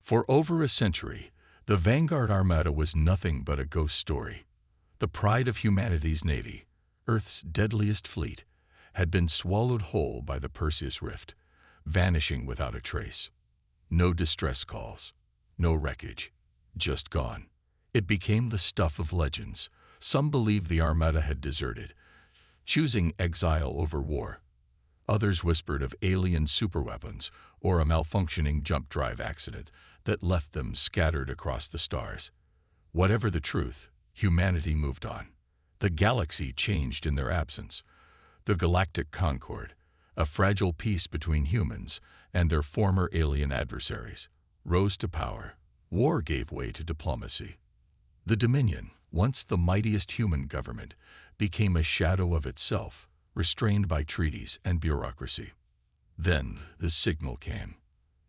For over a century, the Vanguard Armada was nothing but a ghost story. The pride of humanity's navy, Earth's deadliest fleet, had been swallowed whole by the Perseus Rift, vanishing without a trace. No distress calls, no wreckage, just gone. It became the stuff of legends. Some believed the Armada had deserted, choosing exile over war. Others whispered of alien superweapons or a malfunctioning jump drive accident that left them scattered across the stars. Whatever the truth, humanity moved on. The galaxy changed in their absence. The Galactic Concord, a fragile peace between humans and their former alien adversaries, rose to power. War gave way to diplomacy. The Dominion, once the mightiest human government, became a shadow of itself, restrained by treaties and bureaucracy. Then the signal came.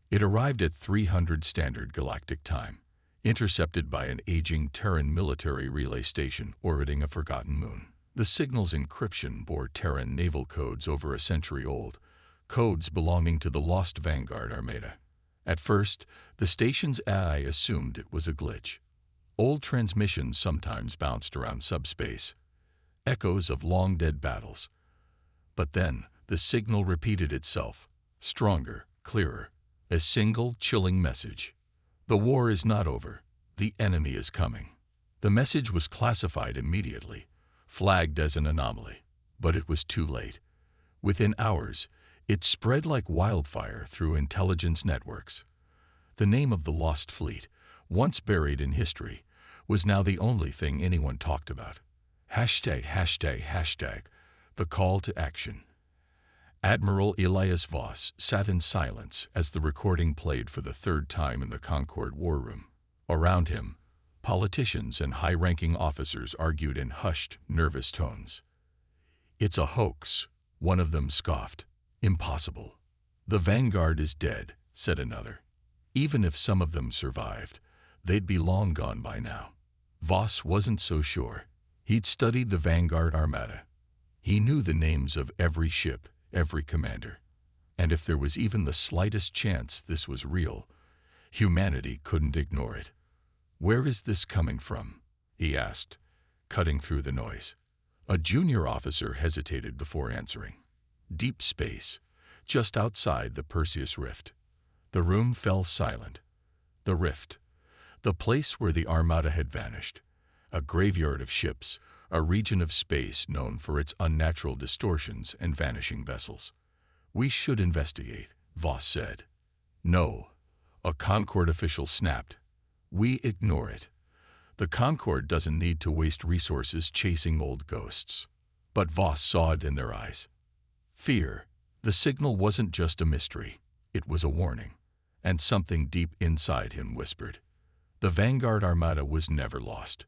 It arrived at 300 Standard Galactic Time, intercepted by an aging Terran military relay station orbiting a forgotten moon. The signal's encryption bore Terran naval codes over a century old, codes belonging to the lost Vanguard Armada. At first, the station's AI assumed it was a glitch. Old transmissions sometimes bounced around subspace, echoes of long-dead battles. But then, the signal repeated itself, stronger, clearer, a single chilling message. The war is not over. The enemy is coming. The message was classified immediately, flagged as an anomaly, but it was too late. Within hours, it spread like wildfire through intelligence networks. The name of the lost fleet, once buried in history, was now the only thing anyone talked about. ###, the call to action. Admiral Elias Voss sat in silence as the recording played for the third time in the Concord war room. Around him, politicians and high-ranking officers argued in hushed, nervous tones. "It's a hoax," one of them scoffed. "Impossible." "The Vanguard is dead," said another. Even if some of them survived, they'd be long gone by now. Voss wasn't so sure. He'd studied the Vanguard Armada. He knew the names of every ship, every commander. And if there was even the slightest chance this was real, humanity couldn't ignore it. "Where is this coming from?" he asked, cutting through the noise. A junior officer hesitated before answering. "Deep space, just outside the Perseus Rift." The room fell silent. The rift, the place where the Armada had vanished, a graveyard of ships, a region of space known for its unnatural distortions and vanishing vessels. "We should investigate," Voss said. "No," a Concord official snapped. "We ignore it. The Concord doesn't need to waste resources chasing old ghosts." But Voss saw it in their eyes. Fear. The signal wasn't just a mystery. It was a warning. And something deep inside him whispered. The Vanguard Armada was never lost.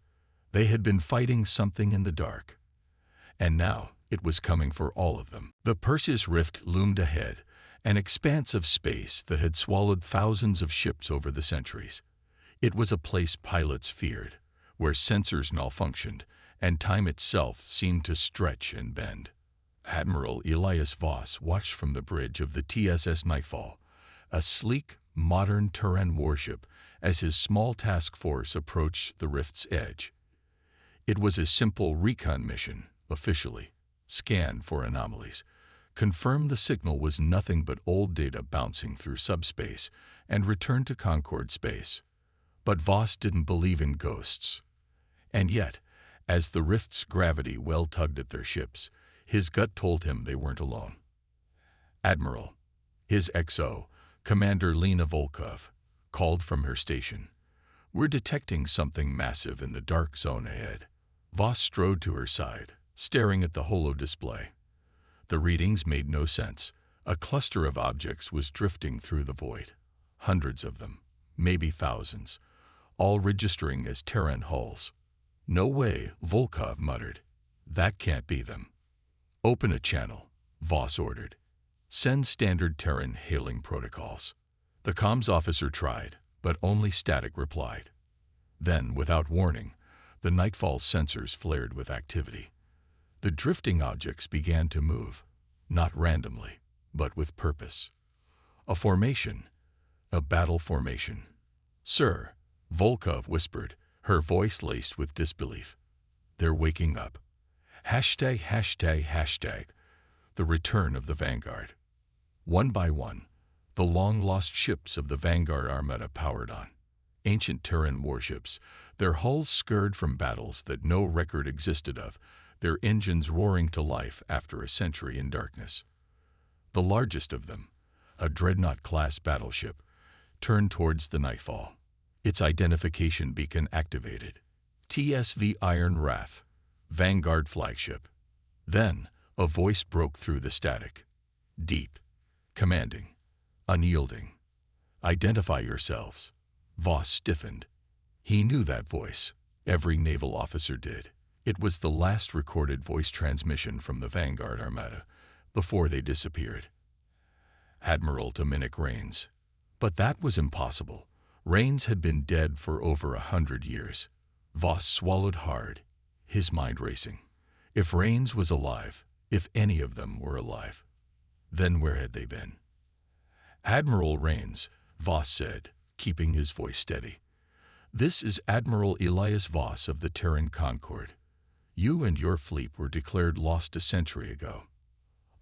They had been fighting something in the dark. And now it was coming for all of them. The Perseus Rift loomed ahead, an expanse of space that had swallowed thousands of ships over the centuries. It was a place pilots feared, where sensors malfunctioned and time itself seemed to stretch and bend. Admiral Elias Voss watched from the bridge of the TSS Nightfall, a sleek, modern Terran warship, as his small task force approached the rift's edge. It was a simple recon mission, officially. Scan for anomalies. Confirm the signal was nothing but old data bouncing through subspace, and return to Concord space. But Voss didn't believe in ghosts. And yet, as the rift's gravity well tugged at their ships, his gut told him they weren't alone. "Admiral," his XO, Commander Lena Volkov, called from her station. "We're detecting something massive in the dark zone ahead." Voss strode to her side, staring at the holo display. The readings made no sense. A cluster of objects was drifting through the void. Hundreds of them, maybe thousands, all registering as Terran hulls. "No way," Volkov muttered. "That can't be them." "Open a channel," Voss ordered. "Send standard Terran hailing protocols." The comms officer tried, but only static replied. Then, without warning, the Nightfall sensors flared with activity. The drifting objects began to move, not randomly, but with purpose. A formation, a battle formation. "Sir," Volkov whispered, her voice laced with disbelief. "They're waking up. Hashtag, hashtag, hashtag. The return of the Vanguard." One by one, the long-lost ships of the Vanguard Armada powered on. Ancient Terran warships, their hulls scarred from battles that no record existed of, their engines roaring to life after a century in darkness. The largest of them, a Dreadnought-class battleship, turned towards the nightfall, its identification beacon activated. TSV Iron Wrath, Vanguard flagship. Then, a voice broke through the static. Deep, commanding, unyielding. "Identify yourselves." Voss stiffened. He knew that voice. Every naval officer did. It was the last recorded voice transmission from the Vanguard Armada, before they disappeared. Admiral Dominic Rains. But that was impossible. Rains had been dead for over 100 years. Voss swallowed hard, his mind racing. If Rains was alive, if any of them were alive, then where had they been? "Admiral Rains," Voss said, keeping his voice steady. "This is Admiral Elias Voss of the Terran Concord. You and your fleet were declared lost a century ago."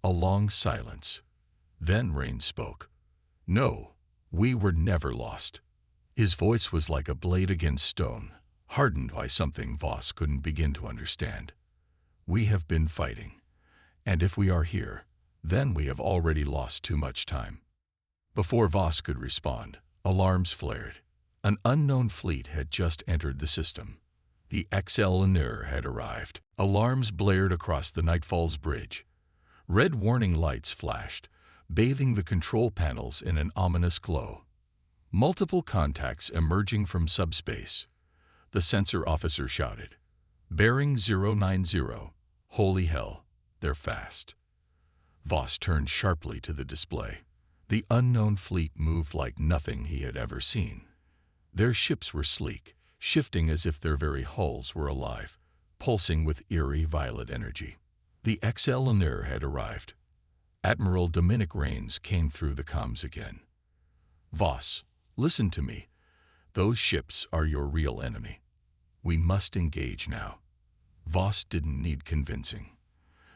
A long silence. Then Rains spoke. "No, we were never lost." His voice was like a blade against stone, hardened by something Voss couldn't begin to understand. "We have been fighting, and if we are here, then we have already lost too much time." Before Voss could respond, alarms flared. An unknown fleet had just entered the system. The XL Lanir had arrived. Alarms blared across the Nightfall's bridge. Red warning lights flashed, bathing the control panels in an ominous glow. Multiple contacts emerging from subspace. The sensor officer shouted, "Bearing 090. Holy hell, they're fast." Voss turned sharply to the display. The unknown fleet moved like nothing he had ever seen. Their ships were sleek, shifting as if their very hulls were alive, pulsing with eerie violet energy. The XL Lanir had arrived. Admiral Dominic Rains came through the comms again. "Voss, listen to me. Those ships are your real enemy. We must engage now." Voss didn't need convincing.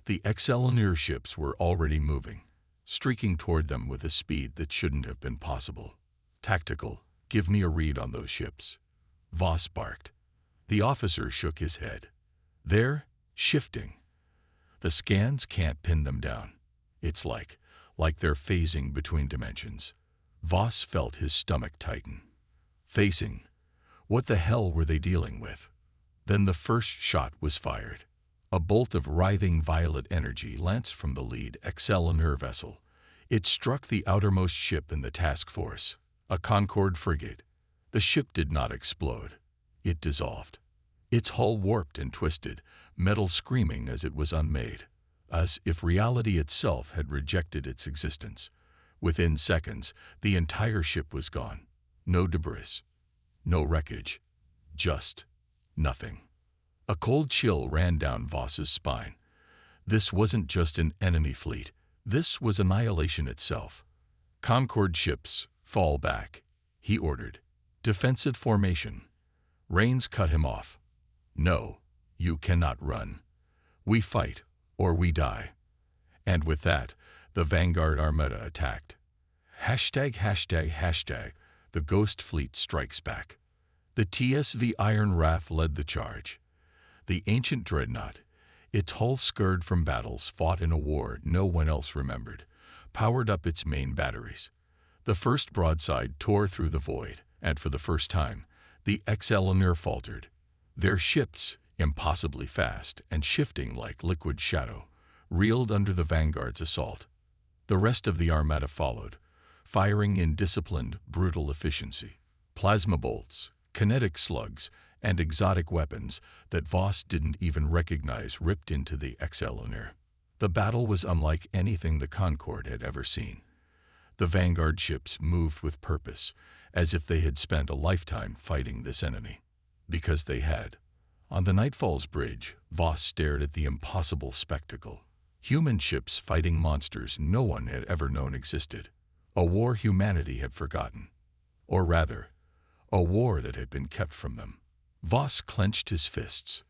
The XL Lanir ships were already moving, streaking toward them with a speed that shouldn't have been possible. "Tactical, give me a read on those ships." Voss barked. The officer shook his head. "They're shifting. The scans can't pin them down. It's like they're phasing between dimensions." Voss felt his stomach tighten. Facing. What the hell were they dealing with? Then the first shot was fired. A bolt of writhing violet energy lanced from the lead XL Lanir vessel. It struck the outermost ship in the task force, a Concord frigate. The ship did not explode. It dissolved. Its hull warped and twisted, metal screaming as it was unmade, as if reality itself had rejected its existence. Within seconds, the entire ship was gone. No debris, no wreckage, just nothing. A cold chill ran down Voss's spine. This wasn't just an enemy fleet. This was annihilation itself. "Concord ships, fall back," he ordered. "Defensive formation." Rains cut him off. "No, you cannot run. We fight, or we die." And with that, the Vanguard Armada attacked. Hashtag, hashtag, hashtag, the Ghost Fleet strikes back. The TSV Iron Wrath led the charge. The ancient dreadnought, its hull scarred from battles fought in a war no one else remembered, powered up its main batteries. The first broadside tore through the void, and for the first time, the XL Lanir faltered. Their ships, impossibly fast and shifting like liquid shadow, reeled under the Vanguard's assault. The rest of the Armada followed, firing in disciplined, brutal efficiency. Plasma bolts, kinetic slugs, and exotic weapons that Voss didn't even recognize ripped into the XL Lanir. The battle was unlike anything the Concord had ever seen. The Vanguard ships moved with purpose, as if they had spent a lifetime fighting this enemy. Because they had. On the Nightfall's bridge, Voss stared at the impossible spectacle. Human ships fighting monsters no one had ever known existed. A war humanity had forgotten. Or rather, a war that had been kept from them. Voss clenched his fists.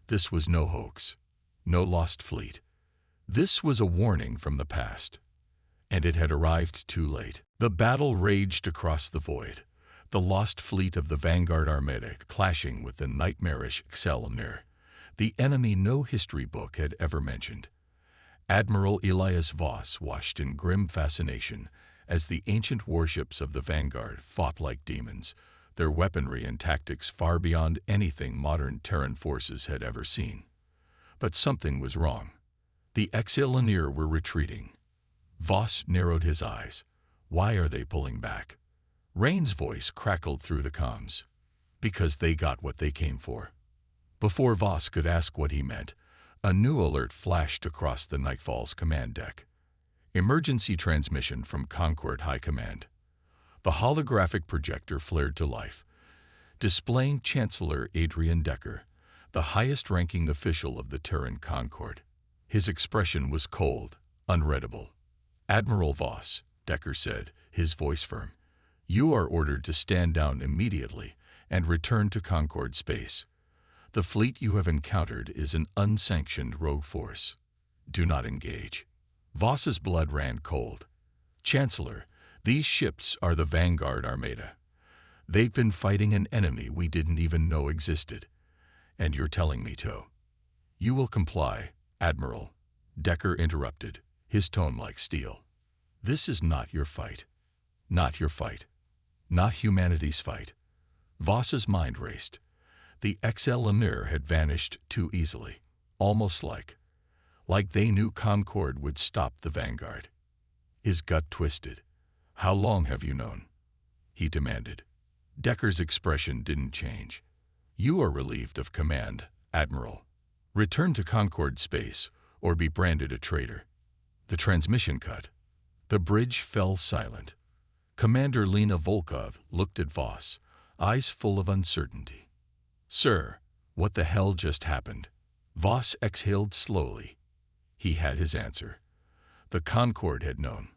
This was no hoax, no lost fleet. This was a warning from the past, and it had arrived too late. The battle raged across the void, the lost fleet of the Vanguard Armada clashing with the nightmarish Excelsior, the enemy no history book had ever mentioned. Admiral Elias Voss watched in grim fascination as the ancient warships of the Vanguard fought like demons, their weaponry and tactics far beyond anything modern Terran forces had ever seen. But something was wrong. The Excelsior were retreating. Voss narrowed his eyes. Why are they pulling back? Rain's voice crackled through the comms. Because they got what they came for. Before Voss could ask what he meant, a new alert flashed across the Nightfall's command deck. Emergency transmission from Concord High Command. The holographic projector flared to life, displaying Chancellor Adrian Decker, the highest-ranking official of the Terran Concord. His expression was cold, unreadable. "Admiral Voss," Decker said, his voice firm, "you are ordered to stand down immediately and return to Concord space. The fleet you have encountered is an unsanctioned rogue force. Do not engage." Voss's blood ran cold. "Chancellor, these ships are the Vanguard Armada. They've been fighting an enemy we didn't even know existed. And you're telling me to." "You will comply, Admiral," Decker interrupted, his tone like steel. "This is not your fight. Not your fight. Not humanity's fight." Voss's mind raced. The Excelsior had vanished too easily, almost like they knew Concord would stop the Vanguard. His gut twisted. "How long have you known?" he demanded. Decker's expression didn't change. "You are relieved of command, Admiral. Return to Concord space or be branded a traitor." The transmission cut. The bridge fell silent. Commander Lena Volkov looked at Voss, eyes full of uncertainty. "Sir, what the hell just happened?" Voss exhaled slowly. He had his answer. The Concord had known.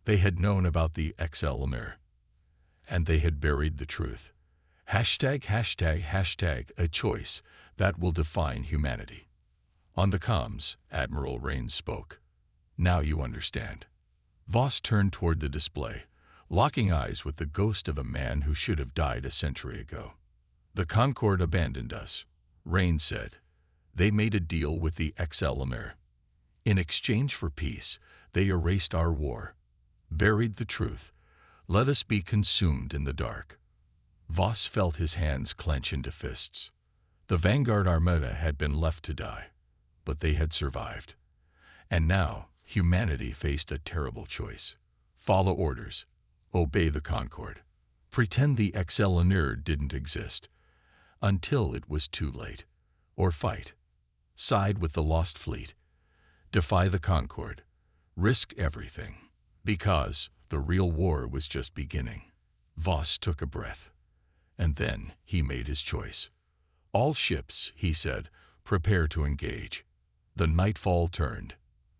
They had known about the Excelsior. And they had buried the truth. Hashtag, a choice that will define humanity. On the comms, Admiral Rains spoke. "Now you understand." Voss turned toward the display, locking eyes with the ghost of a man who should have died a century ago. "The Concord abandoned us," Rains said. "They made a deal with the Excelsior. In exchange for peace, they erased our war, buried the truth, let us be consumed in the dark." Voss felt his hands clench into fists. The Vanguard Armada had been left to die, but they had survived. And now, humanity faced a terrible choice. Follow orders. Obey the Concord. Pretend the Excelsior didn't exist, until it was too late. Or fight. Side with the lost fleet. Defy the Concord. Risk everything. Because the real war was just beginning. Voss took a breath. And then he made his choice. "All ships," he said, "prepare to engage." The nightfall turned.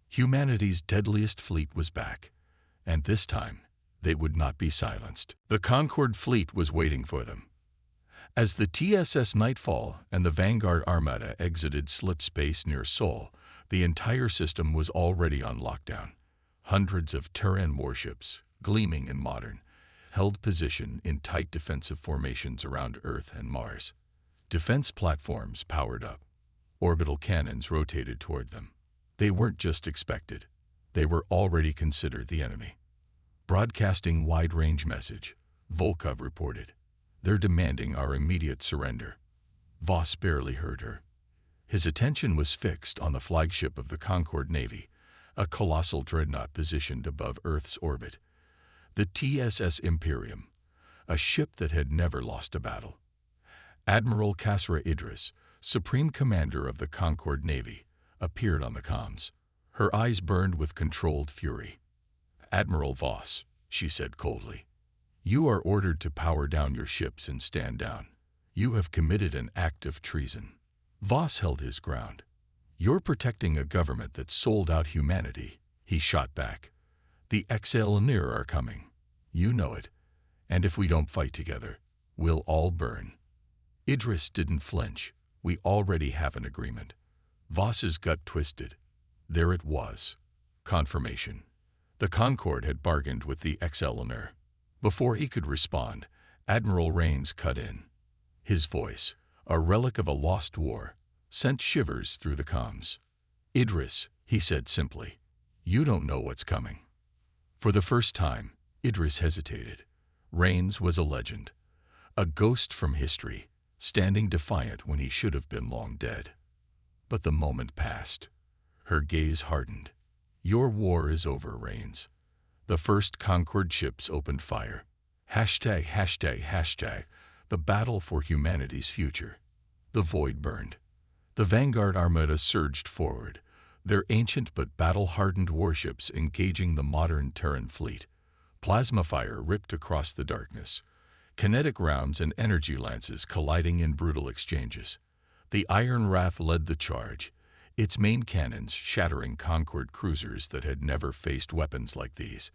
Humanity's deadliest fleet was back. And this time, they would not be silenced. The Concord fleet was waiting for them. As the TSS Nightfall and the Vanguard Armada exited slip space near Sol, the entire system was already on lockdown. Hundreds of Terran warships, gleaming and modern, held position in tight defensive formations around Earth and Mars. Defense platforms powered up. Orbital cannons rotated toward them. They weren't just expected. They were already considered the enemy. Broadcasting wide-range message, Volkov reported. "They're demanding our immediate surrender." Voss barely heard her. His attention was fixed on the flagship of the Concord Navy, a colossal dreadnought positioned above Earth's orbit. The TSS Imperium, a ship that had never lost a battle. Admiral Kasra Idris, Supreme Commander of the Concord Navy, appeared on the comms. Her eyes burned with controlled fury. "Admiral Voss," she said coldly, "you are ordered to power down your ships and stand down. You have committed an act of treason." Voss held his ground. "You're protecting a government that sold out humanity," he shot back. "The Excelsior are coming. You know it. And if we don't fight together, We'll all burn. Idris didn't flinch. We already have an agreement. Voss's gut twisted. There it was. Confirmation. The Concorde had bargained with the XLMR. Before he could respond, Admiral Rains cut in. His voice, a relic of a lost war, sent shivers through the comms. Idris, he said simply, you don't know what's coming. For the first time, Idris hesitated. Rains was a legend, a ghost from history, standing defiant when he should have been long dead. But the moment passed. Her gaze hardened. Your war is over, Rains. The first Concorde ships opened fire. ###, the battle for humanity's future. The void burned. The Vanguard Armada surged forward, their ancient but battle-hardened warships engaging the modern Terran fleet. Plasma fire ripped across the darkness, kinetic rounds and energy lances colliding in brutal exchanges. The Iron Wrath led the charge, its main cannons shattering Concorde cruisers that had never faced weapons like these.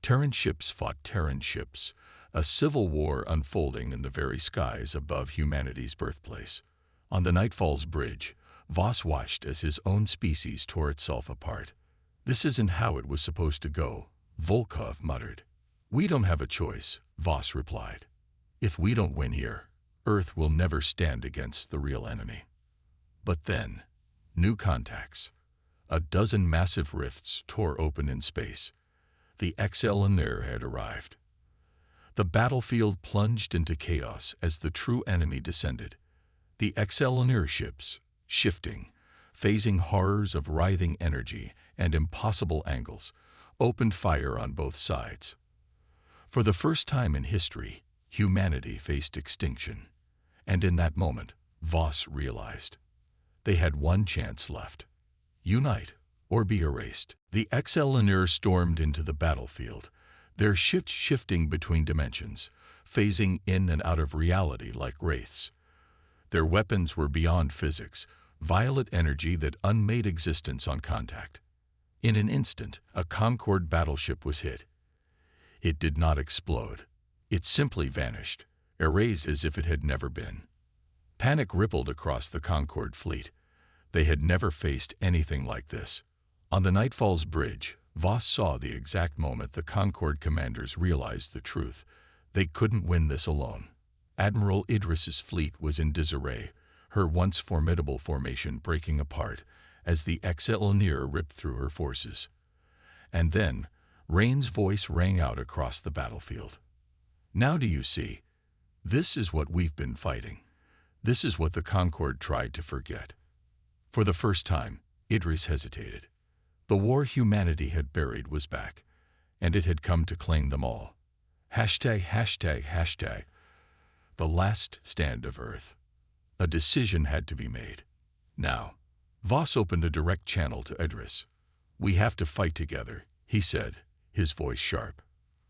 Terran ships fought Terran ships, a civil war unfolding in the very skies above humanity's birthplace. On the Nightfall's bridge, Voss watched as his own species tore itself apart. This isn't how it was supposed to go, Volkov muttered. We don't have a choice, Voss replied. If we don't win here, Earth will never stand against the real enemy. But then, new contacts. A dozen massive rifts tore open in space. The XLMR had arrived. The battlefield plunged into chaos as the true enemy descended. The XLMR ships, shifting, phasing horrors of writhing energy and impossible angles, opened fire on both sides. For the first time in history, humanity faced extinction. And in that moment, Voss realized they had one chance left. Unite or be erased. The XLMR stormed into the battlefield, their ships shifting between dimensions, phasing in and out of reality like wraiths. Their weapons were beyond physics, violet energy that unmade existence on contact. In an instant, a Concorde battleship was hit. It did not explode. It simply vanished, erased as if it had never been. Panic rippled across the Concorde fleet. They had never faced anything like this. On the Nightfall's bridge, Voss saw the exact moment the Concorde commanders realized the truth. They couldn't win this alone. Admiral Idris's fleet was in disarray, her once formidable formation breaking apart as the XLMR ripped through her forces. And then, Rain's voice rang out across the battlefield. Now do you see? This is what we've been fighting. This is what the Concorde tried to forget. For the first time, Idris hesitated. The war humanity had buried was back, and it had come to claim them all. ###, the last stand of Earth. A decision had to be made. Now, Voss opened a direct channel to Idris. We have to fight together, he said, his voice sharp.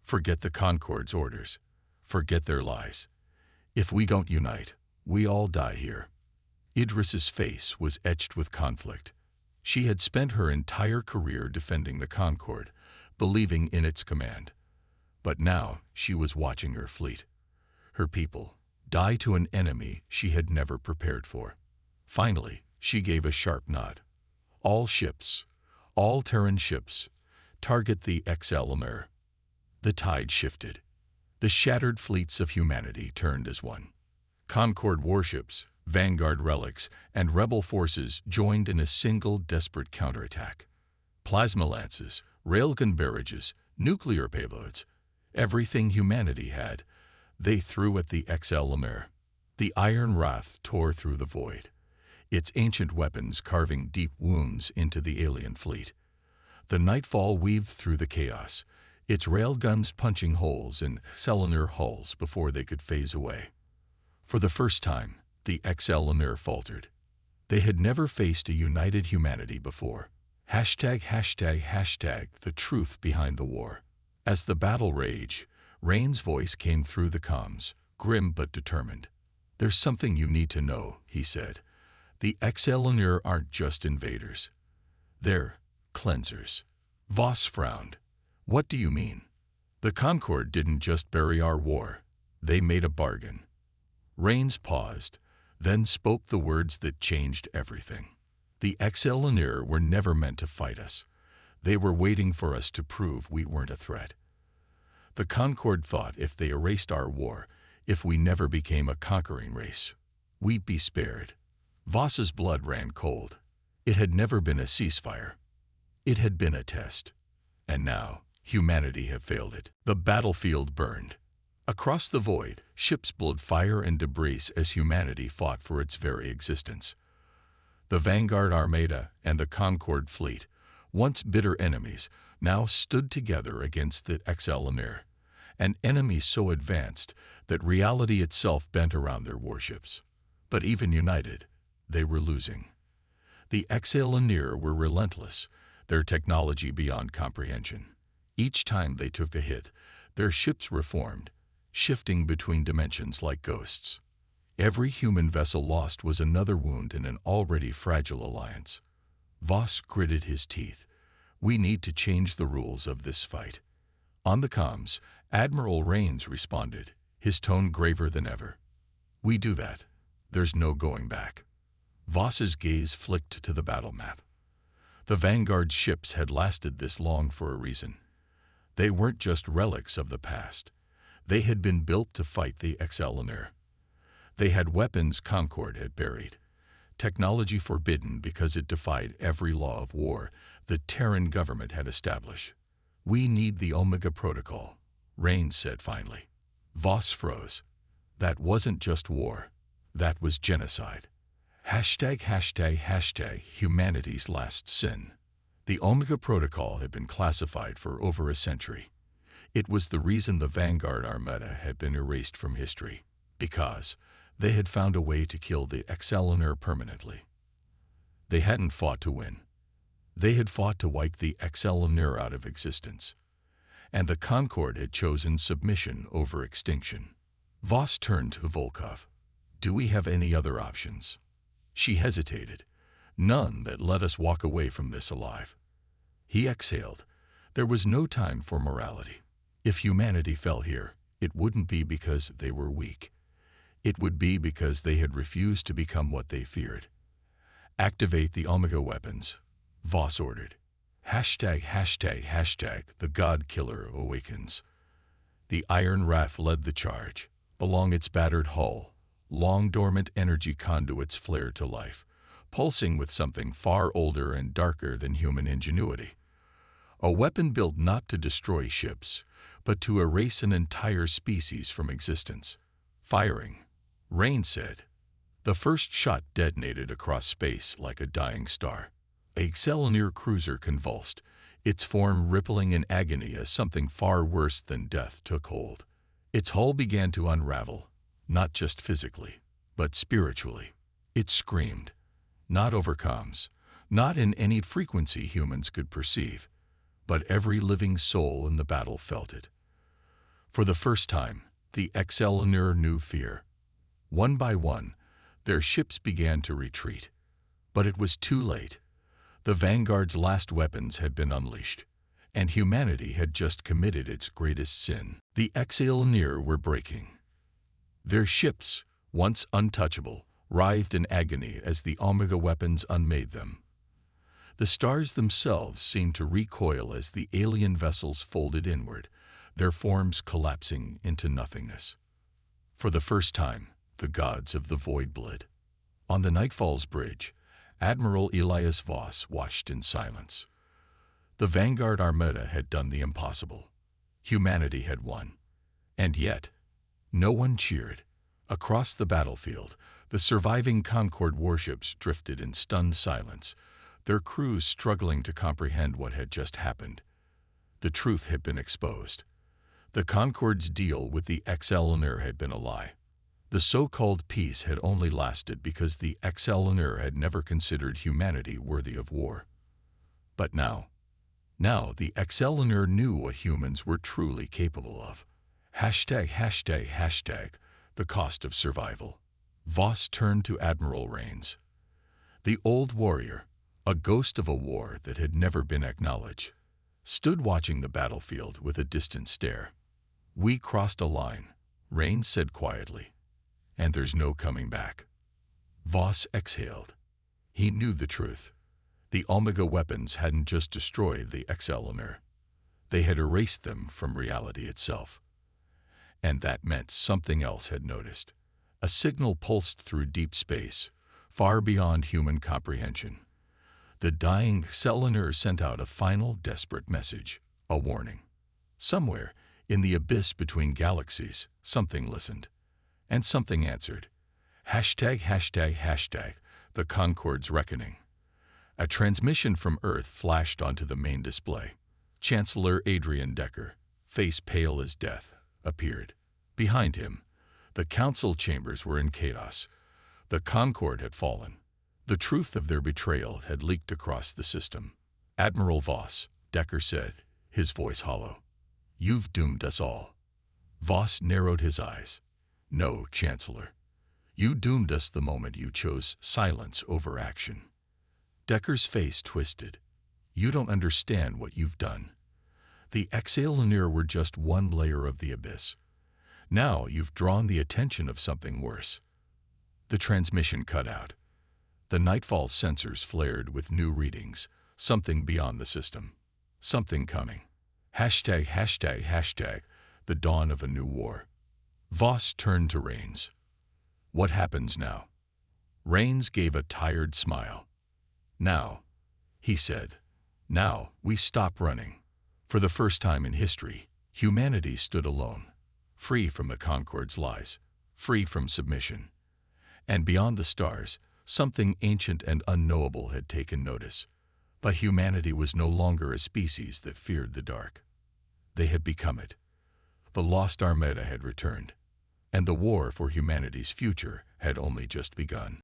Forget the Concorde's orders. Forget their lies. If we don't unite, we all die here. Idris's face was etched with conflict. She had spent her entire career defending the Concorde, believing in its command. But now she was watching her fleet, her people, die to an enemy she had never prepared for. Finally, she gave a sharp nod. All ships, all Terran ships, target the XLMR. The tide shifted. The shattered fleets of humanity turned as one. Concorde warships, Vanguard relics, and rebel forces joined in a single desperate counterattack. Plasma lances, railgun barrages, nuclear payloads, everything humanity had, they threw at the XLMR. The Iron Wrath tore through the void, its ancient weapons carving deep wounds into the alien fleet. The Nightfall weaved through the chaos, its railguns punching holes in XLMR hulls before they could phase away. For the first time, the XLMR faltered. They had never faced a united humanity before. ###, the truth behind the war. As the battle raged, Rain's voice came through the comms, grim but determined. There's something you need to know, he said. The XLMR aren't just invaders. They're cleansers. Voss frowned. What do you mean? The Concorde didn't just bury our war. They made a bargain. Rains paused, then spoke the words that changed everything. The Excellenir were never meant to fight us. They were waiting for us to prove we weren't a threat. The Concord thought if they erased our war, if we never became a conquering race, we'd be spared. Voss's blood ran cold. It had never been a ceasefire. It had been a test. And now, humanity had failed it. The battlefield burned. Across the void, ships blew fire and debris as humanity fought for its very existence. The Vanguard Armada and the Concord fleet, once bitter enemies, now stood together against the Excellenir, an enemy so advanced that reality itself bent around their warships. But even united, they were losing. The Excellenir were relentless, their technology beyond comprehension. Each time they took a hit, their ships reformed, shifting between dimensions like ghosts. Every human vessel lost was another wound in an already fragile alliance. Voss gritted his teeth. We need to change the rules of this fight. On the comms, Admiral Rains responded, his tone graver than ever. We do that. There's no going back. Voss's gaze flicked to the battle map. The Vanguard ships had lasted this long for a reason. They weren't just relics of the past. They had been built to fight the Excellenir. They had weapons Concord had buried, technology forbidden because it defied every law of war the Terran government had established. We need the Omega Protocol, Rains said finally. Voss froze. That wasn't just war. That was genocide. ### humanity's last sin. The Omega Protocol had been classified for over a century. It was the reason the Vanguard Armada had been erased from history, because they had found a way to kill the Excellenir permanently. They hadn't fought to win. They had fought to wipe the Excellenir out of existence. And the Concord had chosen submission over extinction. Voss turned to Volkov. Do we have any other options? She hesitated. None that let us walk away from this alive. He exhaled. There was no time for morality. If humanity fell here, it wouldn't be because they were weak. It would be because they had refused to become what they feared. Activate the Omega weapons, Voss ordered. ###, the God Killer awakens. The Iron Wrath led the charge. Along its battered hull, long dormant energy conduits flared to life, pulsing with something far older and darker than human ingenuity. A weapon built not to destroy ships, but to erase an entire species from existence. Firing, Rain said. The first shot detonated across space like a dying star. A Excellenir cruiser convulsed, its form rippling in agony as something far worse than death took hold. Its hull began to unravel, not just physically, but spiritually. It screamed, not over comms, not in any frequency humans could perceive, but every living soul in the battle felt it. For the first time, the Excellenir knew fear. One by one, their ships began to retreat. But it was too late. The Vanguard's last weapons had been unleashed, and humanity had just committed its greatest sin. The Excellenir were breaking. Their ships, once untouchable, writhed in agony as the Omega weapons unmade them. The stars themselves seemed to recoil as the alien vessels folded inward, their forms collapsing into nothingness. For the first time, the gods of the void bled. On the Nightfall's bridge, Admiral Elias Voss watched in silence. The Vanguard Armada had done the impossible. Humanity had won. And yet, no one cheered. Across the battlefield, the surviving Concord warships drifted in stunned silence, their crews struggling to comprehend what had just happened. The truth had been exposed. The Concord's deal with the Excellenir had been a lie. The so-called peace had only lasted because the Excellenir had never considered humanity worthy of war. But now the Excellenir knew what humans were truly capable of. ###, the cost of survival. Voss turned to Admiral Rains. The old warrior, a ghost of a war that had never been acknowledged, stood watching the battlefield with a distant stare. We crossed a line, Rains said quietly, "And there's no coming back." Voss exhaled. He knew the truth. The Omega weapons hadn't just destroyed the Excellunar. They had erased them from reality itself. And that meant something else had noticed. A signal pulsed through deep space, far beyond human comprehension. The dying Excellunar sent out a final desperate message, a warning. Somewhere, in the abyss between galaxies, something listened. And something answered. Hashtag, hashtag, hashtag, the Concord's reckoning. A transmission from Earth flashed onto the main display. Chancellor Adrian Decker, face pale as death, appeared. Behind him, the council chambers were in chaos. The Concord had fallen. The truth of their betrayal had leaked across the system. "Admiral Voss," Decker said, his voice hollow, "you've doomed us all." Voss narrowed his eyes. "No, Chancellor. You doomed us the moment you chose silence over action." Decker's face twisted. "You don't understand what you've done. The Excellunar were just one layer of the abyss. Now you've drawn the attention of something worse." The transmission cut out. The Nightfall sensors flared with new readings, something beyond the system. Something coming. Hashtag, hashtag, hashtag, the dawn of a new war. Voss turned to Rains. "What happens now?" Rains gave a tired smile. "Now," he said, "now we stop running." For the first time in history, humanity stood alone, free from the Concord's lies, free from submission. And beyond the stars, something ancient and unknowable had taken notice. But humanity was no longer a species that feared the dark. They had become it. The lost Armada had returned, and the war for humanity's future had only just begun.